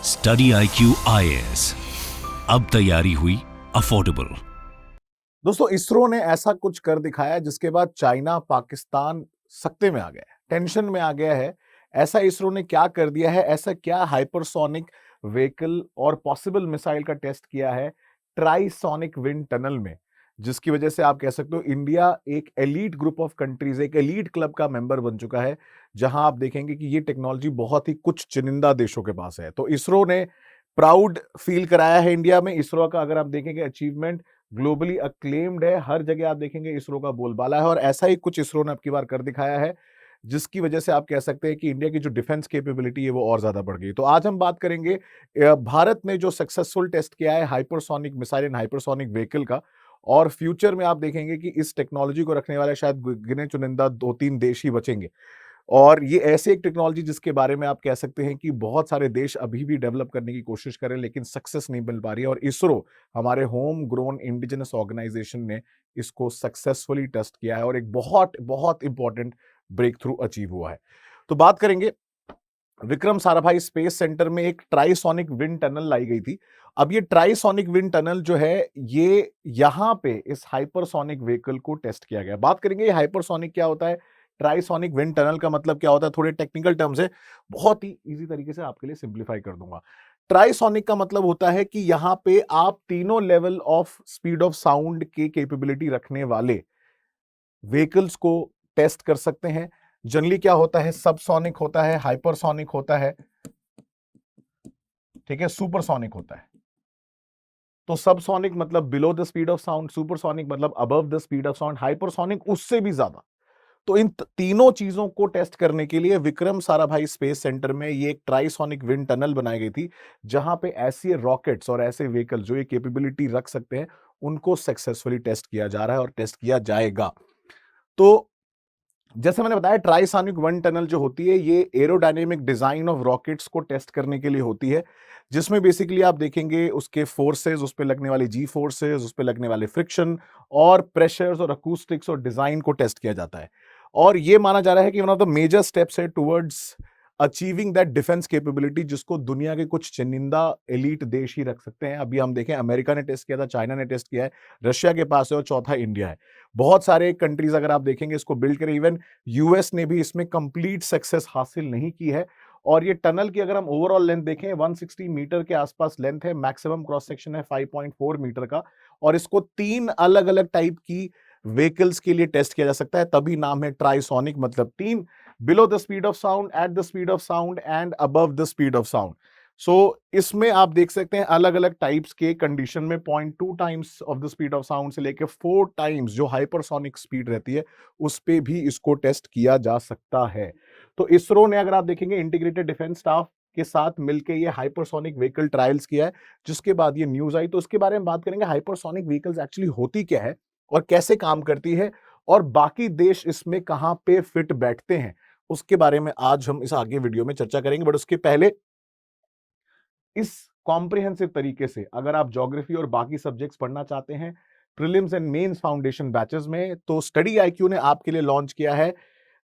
Study IQ IAS, अब तैयारी हुई अफोर्डेबल। दोस्तों, इसरो ने ऐसा कुछ कर दिखाया जिसके बाद चाइना पाकिस्तान सकते में आ गया है, टेंशन में आ गया है। ऐसा इसरो ने क्या कर दिया है? ऐसा क्या हाइपरसोनिक व्हीकल और पॉसिबल मिसाइल का टेस्ट किया है ट्राइसोनिक विंड टनल में, जिसकी वजह से आप कह सकते हो इंडिया एक एलीट ग्रुप ऑफ कंट्रीज, एक एलीट क्लब का मेंबर बन चुका है, जहां आप देखेंगे कि ये टेक्नोलॉजी बहुत ही कुछ चुनिंदा देशों के पास है। तो इसरो ने प्राउड फील कराया है इंडिया में। इसरो का अगर आप देखेंगे अचीवमेंट ग्लोबली अक्लेम्ड है, हर जगह आप देखेंगे इसरो का बोलबाला है, और ऐसा ही कुछ इसरो ने अब की बार कर दिखाया है, जिसकी वजह से आप कह सकते हैं कि इंडिया की जो डिफेंस कैपेबिलिटी है वो और ज्यादा बढ़ गई। तो आज हम बात करेंगे भारत ने जो सक्सेसफुल टेस्ट किया है hypersonic missile and hypersonic vehicle का, और फ्यूचर में आप देखेंगे कि इस टेक्नोलॉजी को रखने वाले शायद गिने चुनिंदा 2-3 देश ही बचेंगे। और ये ऐसे एक टेक्नोलॉजी जिसके बारे में आप कह सकते हैं कि बहुत सारे देश अभी भी डेवलप करने की कोशिश कर रहे हैं, लेकिन सक्सेस नहीं मिल पा रही है, और इसरो हमारे होम ग्रोन इंडिजिनस ऑर्गेनाइजेशन ने इसको सक्सेसफुली टेस्ट किया है और एक बहुत बहुत इंपॉर्टेंट ब्रेक थ्रू अचीव हुआ है। तो बात करेंगे, विक्रम साराभाई स्पेस सेंटर में एक ट्राइसोनिक विंड टनल लाई गई थी। अब ये ट्राइसोनिक विंड टनल जो है, ये यहां पे इस हाइपरसोनिक व्हीकल को टेस्ट किया गया। बात करेंगे ये हाइपरसोनिक क्या होता है, ट्राइसोनिक विंड टनल का मतलब क्या होता है, थोड़े टेक्निकल टर्म्स है, बहुत ही इजी तरीके से आपके लिए सिंप्लीफाई कर दूंगा। ट्राइसोनिक का मतलब होता है कि यहां पे आप तीनों level of speed of sound की कैपेबिलिटी रखने वाले व्हीकल्स को टेस्ट कर सकते हैं। जनरली क्या होता है, सबसोनिक होता है, हाइपरसोनिक होता है, ठीक है, सुपरसोनिक होता है। तो सबसोनिक मतलब below the speed of sound, supersonic मतलब above the speed of sound, hypersonic उससे भी ज्यादा। तो इन तीनों चीजों को टेस्ट करने के लिए विक्रम साराभाई स्पेस सेंटर में ये एक ट्राइसोनिक विंड टनल बनाई गई थी, जहां पे ऐसे रॉकेट्स और ऐसे व्हीकल जो ये कैपेबिलिटी रख सकते हैं, उनको सक्सेसफुली टेस्ट किया जा रहा है और टेस्ट किया जाएगा। तो जैसे मैंने बताया, ट्राइसोनिक विंड टनल जो होती है, ये एरोडायनेमिक डिजाइन ऑफ रॉकेट्स को टेस्ट करने के लिए होती है, जिसमें बेसिकली आप देखेंगे उसके फोर्सेस, उस पे लगने वाली जी फोर्सेस, उस पे लगने वाले फ्रिक्शन और प्रेशर्स और अकूस्टिक्स और डिजाइन को टेस्ट किया जाता है। और ये माना जा रहा है कि one of the major steps है towards achieving that defence capability, जिसको दुनिया के कुछ चुनिंदा एलीट देश ही रख सकते हैं। अभी हम देखें, अमेरिका ने टेस्ट किया था, चाइना ने टेस्ट किया है, रशिया के पास है, और चौथा इंडिया है। बहुत सारे कंट्रीज अगर आप देखेंगे इसको बिल्ड करें, इवन यूएस ने भी इसमें कंप्लीट सक्सेस हासिल नहीं की है। और ये टनल की अगर हम ओवरऑल लेंथ देखें, 160 मीटर के आसपास लेंथ है, मैक्सिमम क्रॉस सेक्शन है 5.4 मीटर का, और इसको 3 अलग अलग टाइप की व्हीकल्स के लिए टेस्ट किया जा सकता है, तभी नाम है ट्राइसोनिक, मतलब 3, below the speed of sound, at the speed of sound and above the speed of sound. So इसमें आप देख सकते हैं अलग अलग टाइप्स के कंडीशन में 0.2 times of the speed of sound से लेकर 4 टाइम्स जो हाइपरसोनिक स्पीड रहती है, उस पे भी इसको टेस्ट किया जा सकता है। तो इसरो ने, अगर आप देखेंगे, इंटीग्रेटेड डिफेंस स्टाफ के साथ मिलकर ये हाइपरसोनिक व्हीकल ट्रायल्स किया है, जिसके बाद ये न्यूज आई। तो उसके बारे में बात करेंगे, हाइपरसोनिक व्हीकल्स एक्चुअली होती क्या है और कैसे काम करती है, और बाकी देश इसमें कहां पे फिट बैठते हैं, उसके बारे में आज हम इस आगे वीडियो में चर्चा करेंगे। बट उसके पहले, इस कॉम्प्रिहेंसिव तरीके से अगर आप ज्योग्राफी और बाकी सब्जेक्ट्स पढ़ना चाहते हैं prelims and mains foundation batches में, तो स्टडी IQ ने आपके लिए लॉन्च किया है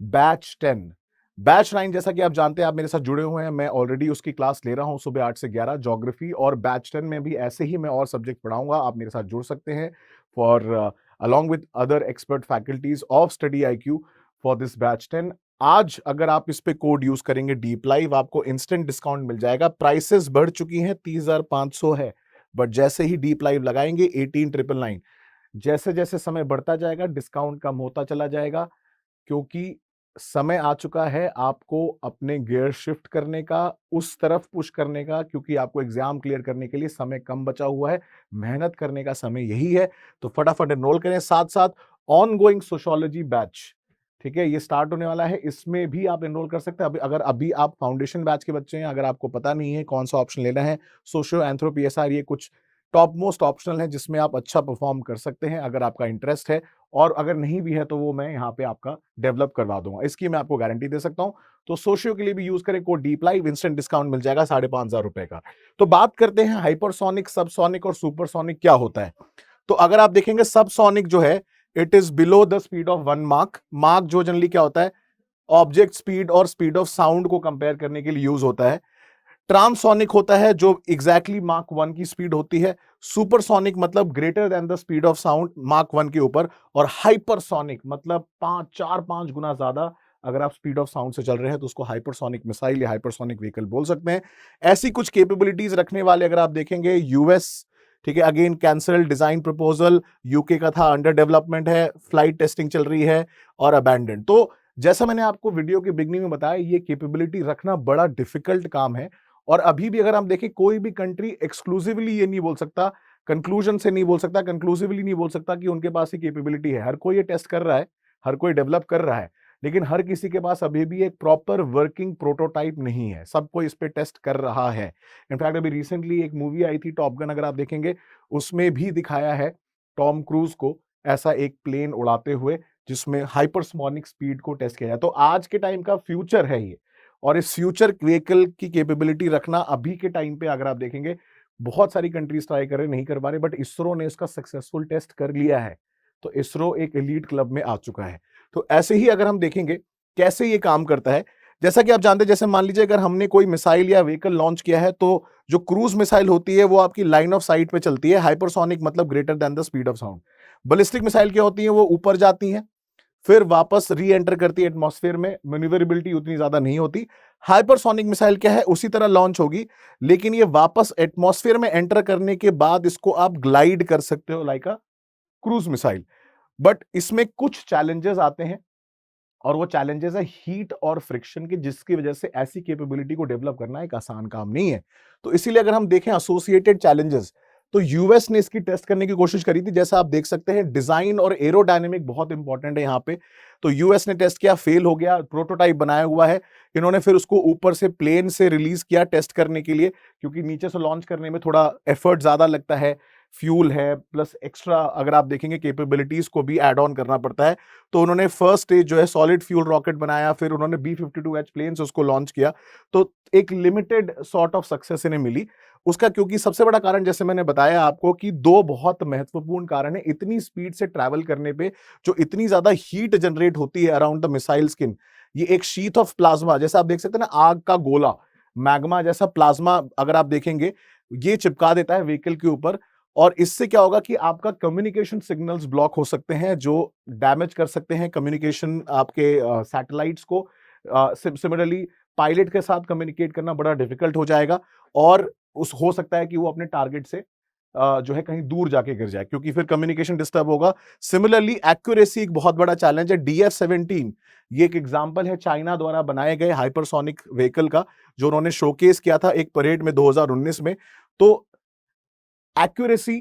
बैच 10। बैच 9 जैसा कि आप जानते हैं, आप मेरे साथ जुड़े हुए हैं, मैं ऑलरेडी उसकी क्लास ले रहा हूं सुबह 8 से 11 ज्योग्राफी, और बैच 10 में भी ऐसे ही मैं और सब्जेक्ट पढ़ाऊंगा, आप मेरे साथ जुड़ सकते हैं for along with other expert faculties of study IQ for this batch 10। आज अगर आप इस पे कोड यूज करेंगे डीप लाइव, आपको इंस्टेंट डिस्काउंट मिल जाएगा। प्राइसेस बढ़ चुकी हैं, 30,500 है, बट जैसे ही डीप लाइव लगाएंगे 18,999। जैसे जैसे समय बढ़ता जाएगा डिस्काउंट कम होता चला जाएगा, क्योंकि समय आ चुका है आपको अपने गियर शिफ्ट करने का, उस तरफ पुश करने का, क्योंकि आपको एग्जाम क्लियर करने के लिए समय कम बचा हुआ है, मेहनत करने का समय यही है। तो फटाफट एनरोल करें। साथ साथ ऑनगोइंग सोशियोलॉजी बैच, ठीक है, ये स्टार्ट होने वाला है, इसमें भी आप एनरोल कर सकते हैं। अगर अभी आप फाउंडेशन बैच के बच्चे हैं, अगर आपको पता नहीं है कौन सा ऑप्शन लेना है, सोशियो, एंथ्रो, PSR, ये कुछ टॉप मोस्ट ऑप्शनल है जिसमें आप अच्छा परफॉर्म कर सकते हैं अगर आपका इंटरेस्ट है, और अगर नहीं भी है तो वो मैं यहाँ पे आपका डेवलप करवा दूंगा, इसकी मैं आपको गारंटी दे सकता हूं। तो सोशियो के लिए भी यूज करें code deep live, instant discount मिल जाएगा 5,500 रुपए का। तो बात करते हैं हाइपरसोनिक, सबसोनिक और सुपरसोनिक क्या होता है। तो अगर आप देखेंगे सबसोनिक जो है, it is below the speed of 1 माक। माक जो जनरली क्या होता है, ऑब्जेक्ट स्पीड और स्पीड ऑफ साउंड को कंपेयर करने के लिए यूज होता है। ट्रांससोनिक होता है जो एग्जैक्टली माक 1 की स्पीड होती है, सुपरसोनिक मतलब greater than the speed of sound mach 1 के ऊपर, और हाइपरसोनिक मतलब 4-5 गुना ज्यादा अगर आप स्पीड ऑफ साउंड से चल रहे हैं तो उसको हाइपरसोनिक मिसाइल या हाइपरसोनिक व्हीकल बोल सकते हैं। ऐसी कुछ कैपेबिलिटीज रखने वाले अगर आप देखेंगे यूएस, ठीक है, again cancel design proposal, UK का था अंडर डेवलपमेंट है, फ्लाइट टेस्टिंग चल रही है और अबैंडन। तो जैसा मैंने आपको वीडियो के बिगनिंग में बताया, ये कैपेबिलिटी रखना बड़ा डिफिकल्ट काम है। और अभी भी अगर हम देखें, कोई भी कंट्री एक्सक्लूसिवली ये नहीं बोल सकता, कंक्लूजन से नहीं बोल सकता, कंक्लूसिवली नहीं बोल सकता कि उनके पास ये कैपेबिलिटी है। हर कोई ये टेस्ट कर रहा है, हर कोई डेवलप कर रहा है, लेकिन हर किसी के पास अभी भी एक प्रॉपर वर्किंग प्रोटोटाइप नहीं है। सब कोई इस पे टेस्ट कर रहा है। इनफैक्ट अभी रिसेंटली एक मूवी आई थी टॉप गन, अगर आप देखेंगे उसमें भी दिखाया है टॉम क्रूज को ऐसा एक प्लेन उड़ाते हुए जिसमें हाइपरसोनिक स्पीड को टेस्ट किया जाए। तो आज के टाइम का फ्यूचर है ये, और इस फ्यूचर व्हीकल की कैपेबिलिटी रखना अभी के टाइम पे अगर आप देखेंगे बहुत सारी कंट्रीज ट्राई कर रहे, नहीं कर पा रहे, बट इसरो ने इसका सक्सेसफुल टेस्ट कर लिया है। तो इसरो एक एलीट क्लब में आ चुका है। तो ऐसे ही अगर हम देखेंगे कैसे ये काम करता है, जैसा कि आप जानते हैं, जैसे मान लीजिए अगर हमने कोई मिसाइल या व्हीकल लॉन्च किया है तो जो क्रूज मिसाइल होती है वो आपकी लाइन ऑफ साइट पे चलती है, हाइपरसोनिक मतलब greater than the speed of sound. Ballistic missile क्या होती है, वो ऊपर जाती हैं फिर वापस री एंटर करती है एटमॉस्फेयर में, मैन्यूवरेबिलिटी उतनी ज्यादा नहीं होती। हाइपरसोनिक मिसाइल क्या है, उसी तरह लॉन्च होगी, लेकिन ये वापस एटमॉस्फेयर में एंटर करने के बाद इसको आप ग्लाइड कर सकते हो like a cruise missile. But इसमें कुछ चैलेंजेस आते हैं, और वो चैलेंजेस है हीट और फ्रिक्शन के, जिसकी वजह से ऐसी कैपेबिलिटी को डेवलप करना एक आसान काम नहीं है। तो इसीलिए अगर हम देखें एसोसिएटेड चैलेंजेस, तो यूएस ने इसकी टेस्ट करने की कोशिश करी थी। जैसा आप देख सकते हैं, डिजाइन और एरोडायनेमिक बहुत इंपॉर्टेंट है यहाँ पे। तो यूएस ने टेस्ट किया, फेल हो गया, प्रोटोटाइप बनाया हुआ है इन्होंने, फिर उसको ऊपर से प्लेन से रिलीज किया टेस्ट करने के लिए, क्योंकि नीचे से लॉन्च करने में थोड़ा एफर्ट ज्यादा लगता है, फ्यूल है प्लस एक्स्ट्रा अगर आप देखेंगे कैपेबिलिटीज को भी ऐड ऑन करना पड़ता है। तो उन्होंने फर्स्ट स्टेज जो है सॉलिड फ्यूल रॉकेट बनाया, फिर उन्होंने B-52H प्लेन्स उसको लॉन्च किया। तो एक लिमिटेड सॉर्ट ऑफ सक्सेस इन्हें मिली उसका, क्योंकि सबसे बड़ा कारण जैसे मैंने बताया आपको कि दो बहुत महत्वपूर्ण कारण है इतनी स्पीड से ट्रैवल करने पे, जो इतनी ज्यादा हीट जनरेट होती है अराउंड द मिसाइल स्किन। ये एक शीथ ऑफ प्लाज्मा, जैसा आप देख सकते हैं ना, आग का गोला, मैग्मा जैसा प्लाज्मा अगर आप देखेंगे, ये चिपका देता है व्हीकल के ऊपर, और इससे क्या होगा कि आपका कम्युनिकेशन सिग्नल्स ब्लॉक हो सकते हैं, जो डैमेज कर सकते हैं कम्युनिकेशन आपके सैटेलाइट्स को। सिमिलरली पायलट के साथ कम्युनिकेट करना बड़ा डिफिकल्ट हो जाएगा, और उस हो सकता है कि वो अपने टारगेट से जो है कहीं दूर जाके गिर जाए, क्योंकि फिर कम्युनिकेशन डिस्टर्ब होगा। सिमिलरली एक्यूरेसी एक बहुत बड़ा चैलेंज है। DF-17 ये एक एग्जांपल है चाइना द्वारा बनाए गए हाइपरसोनिक व्हीकल का, जो उन्होंने शोकेस किया था एक परेड में 2019 में। तो accuracy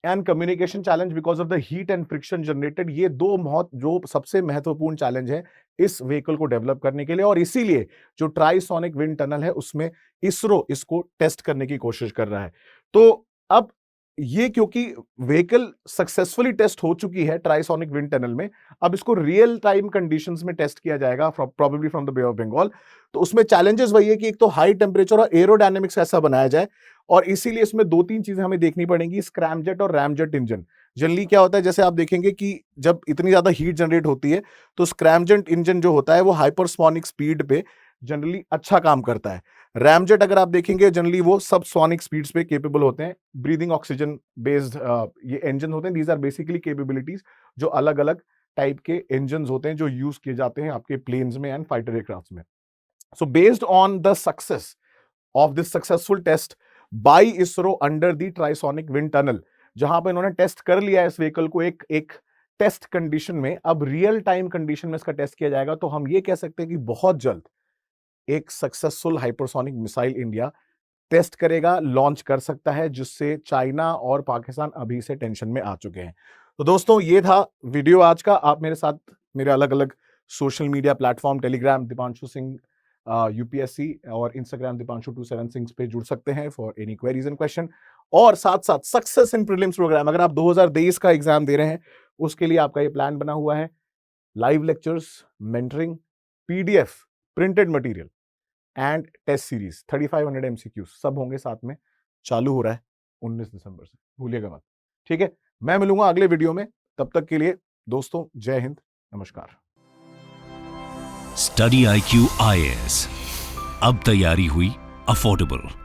and communication challenge because of the heat and friction generated, ये दो बहुत जो सबसे महत्वपूर्ण चैलेंज है इस व्हीकल को डेवलप करने के लिए, और इसीलिए जो ट्राइसोनिक विंड टनल है उसमें इसरो इसको टेस्ट करने की कोशिश कर रहा है। तो अब ये क्योंकि व्हीकल सक्सेसफुली टेस्ट हो चुकी है ट्राइसोनिक विंड टनल में, अब इसको रियल टाइम कंडीशंस में टेस्ट किया जाएगा probably from the Bay of Bengal. तो उसमें चैलेंजेस वही है कि एक तो हाई टेम्परेचर और एरोडायनेमिक्स ऐसा बनाया जाए, और इसीलिए इसमें दो तीन चीजें हमें देखनी पड़ेंगी, स्क्रैमजेट और रैमजेट इंजन। जनरली क्या होता है, जैसे आप देखेंगे कि जब इतनी ज्यादा हीट जनरेट होती है तो स्क्रैमजेट इंजन जो होता है वो हाइपरसोनिक स्पीड पे जनरली अच्छा काम करता है। रैमजेट अगर आप देखेंगे जनरली वो सबसोनिक स्पीड्स पे केपेबल होते हैं, ब्रीदिंग ऑक्सीजन बेस्ड ये इंजन होते हैं। दीज आर बेसिकली कैपेबिलिटीज जो अलग अलग टाइप के इंजन होते हैं जो यूज किए जाते हैं आपके प्लेन्स में एंड फाइटर एयरक्राफ्ट में। So based on the success of this successful test by ISRO under the trisonic wind tunnel, जहां पर इन्होंने टेस्ट कर लिया है इस व्हीकल को एक टेस्ट कंडीशन में, अब रियल टाइम कंडीशन में इसका टेस्ट किया जाएगा, तो हम ये कह सकते हैं कि बहुत जल्द एक successful hypersonic missile India test करेगा, लॉन्च कर सकता है, जिससे चाइना और पाकिस्तान अभी से टेंशन में आ चुके हैं। तो दोस्तों ये था वीडियो आज का। आप मेरे साथ मेरे अलग अलग social media platform Telegram Deepanshu Singh UPSC और इंस्टाग्राम दीपांशु 27 पे जुड़ सकते हैं for any queries and question. और साथ साथ सक्सेस इन प्रीलिम्स प्रोग्राम, अगर आप 2023 का एग्जाम दे रहे हैं उसके लिए आपका ये प्लान बना हुआ है, live lectures, mentoring, PDF, printed material and test series 3500 MCQ सब होंगे साथ में। चालू हो रहा है 19 दिसंबर से, भूलिएगा मत। ठीक है, मैं मिलूंगा अगले वीडियो में, तब तक के लिए दोस्तों जय हिंद, नमस्कार। स्टडी IQ IAS अब तैयारी हुई affordable.